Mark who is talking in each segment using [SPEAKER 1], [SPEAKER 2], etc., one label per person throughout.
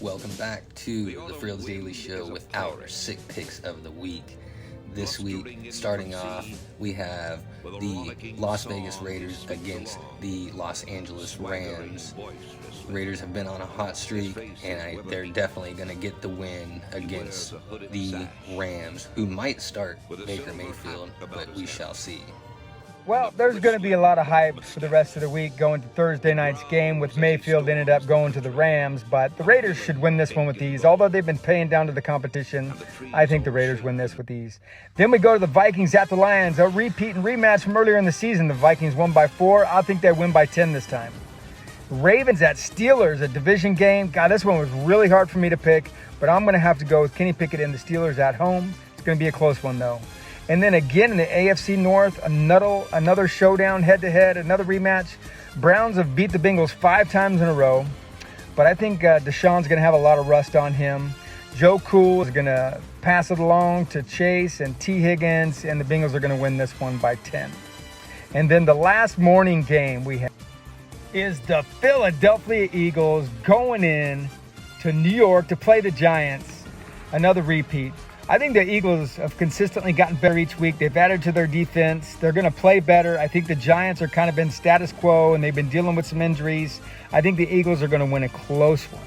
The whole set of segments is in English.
[SPEAKER 1] Welcome back to the Frills Daily Show with our sick picks of the week. This week, starting off, we have the Las Vegas Raiders against the Los Angeles Rams. Raiders have been on a hot streak, and they're definitely going to get the win against the Rams, who might start Baker Mayfield, but we shall see.
[SPEAKER 2] Well, there's going to be a lot of hype for the rest of the week going to Thursday night's game with Mayfield ended up going to the Rams, but the Raiders should win this one with ease. Although they've been paying down to the competition, I think the Raiders win this with ease. Then we go to the Vikings at the Lions, a repeat and rematch from earlier in the season. The Vikings won by 4. I think they win by 10 this time. Ravens at Steelers, a division game. God, this one was really hard for me to pick, but I'm going to have to go with Kenny Pickett and the Steelers at home. It's going to be a close one, though. And then again in the AFC North, another showdown head-to-head, another rematch. Browns have beat the Bengals 5 times in a row, but I think Deshaun's going to have a lot of rust on him. Joe Cool is going to pass it along to Chase and T. Higgins, and the Bengals are going to win this one by 10. And then the last morning game we have is the Philadelphia Eagles going in to New York to play the Giants, another repeat. I think the Eagles have consistently gotten better each week. They've added to their defense. They're going to play better. I think the Giants are kind of been status quo, and they've been dealing with some injuries. I think the Eagles are going to win a close one.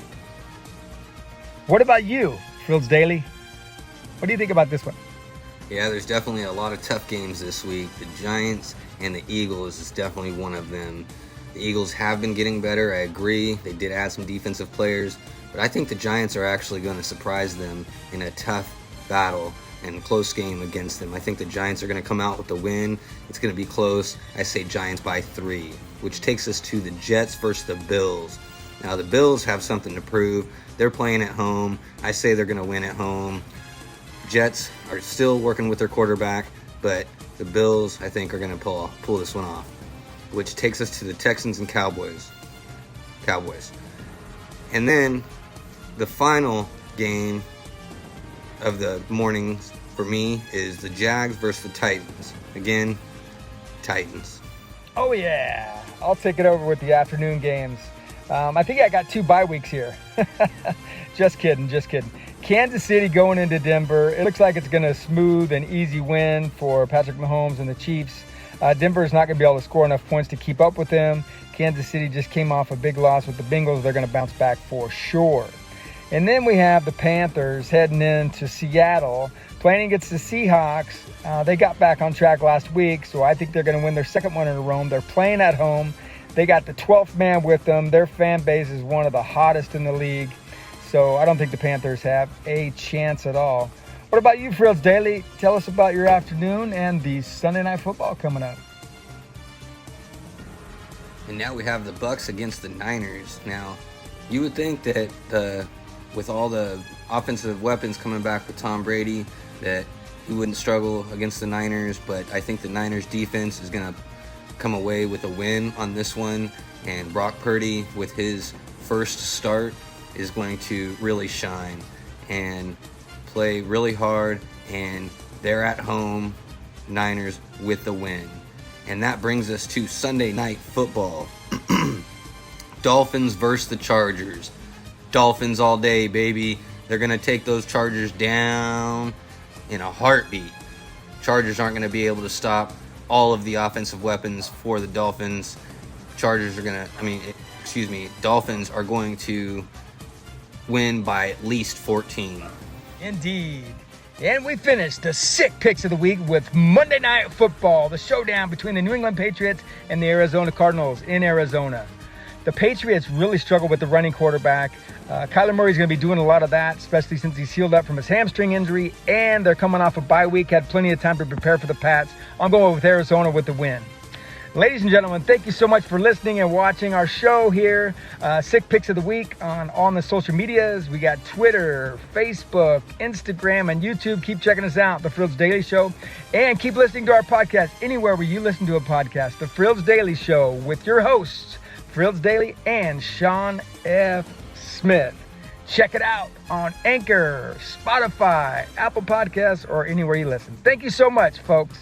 [SPEAKER 2] What about you, Frills Daily? What do you think about this one?
[SPEAKER 1] Yeah, there's definitely a lot of tough games this week. The Giants and the Eagles is definitely one of them. The Eagles have been getting better, I agree. They did add some defensive players, but I think the Giants are actually going to surprise them in a tough battle and close game against them. I think the Giants are going to come out with the win. It's going to be close. I say Giants by 3, which takes us to the Jets versus the Bills. Now, the Bills have something to prove. They're playing at home. I say they're going to win at home. Jets are still working with their quarterback, but the Bills, I think, are going to pull this one off, which takes us to the Texans and Cowboys. And then the final game of the morning for me is the Jags versus the Titans. Again, Titans.
[SPEAKER 2] Oh yeah, I'll take it over with the afternoon games. I think I got 2 bye weeks here. Just kidding. Kansas City going into Denver. It looks like it's going to smooth an easy win for Patrick Mahomes and the Chiefs. Denver is not going to be able to score enough points to keep up with them. Kansas City just came off a big loss with the Bengals. They're going to bounce back for sure. And then we have the Panthers heading into Seattle, playing against the Seahawks. They got back on track last week, so I think they're going to win their second one in a row. They're playing at home. They got the 12th man with them. Their fan base is one of the hottest in the league, so I don't think the Panthers have a chance at all. What about you, Frills Daily? Tell us about your afternoon and the Sunday Night Football coming up.
[SPEAKER 1] And now we have the Bucs against the Niners. Now, you would think that with all the offensive weapons coming back with Tom Brady, that he wouldn't struggle against the Niners, but I think the Niners defense is going to come away with a win on this one, and Brock Purdy, with his first start, is going to really shine and play really hard, and they're at home, Niners with the win. And that brings us to Sunday Night Football. Dolphins versus the Chargers. Dolphins all day, baby. They're going to take those Chargers down in a heartbeat. Chargers aren't going to be able to stop all of the offensive weapons for the Dolphins. Dolphins are going to win by at least 14.
[SPEAKER 2] Indeed. And we finished the sick picks of the week with Monday Night Football, the showdown between the New England Patriots and the Arizona Cardinals in Arizona. The Patriots really struggle with the running quarterback. Kyler Murray's going to be doing a lot of that, especially since he's healed up from his hamstring injury, and they're coming off a bye week, had plenty of time to prepare for the Pats. I'm going with Arizona with the win. Ladies and gentlemen, thank you so much for listening and watching our show here. Sick Picks of the Week on the social medias. We got Twitter, Facebook, Instagram, and YouTube. Keep checking us out, The Frills Daily Show. And keep listening to our podcast anywhere where you listen to a podcast. The Frills Daily Show with your hosts, Frills Daily and Sean F. Smith. Check it out on Anchor, Spotify, Apple Podcasts, or anywhere you listen. Thank you so much, folks.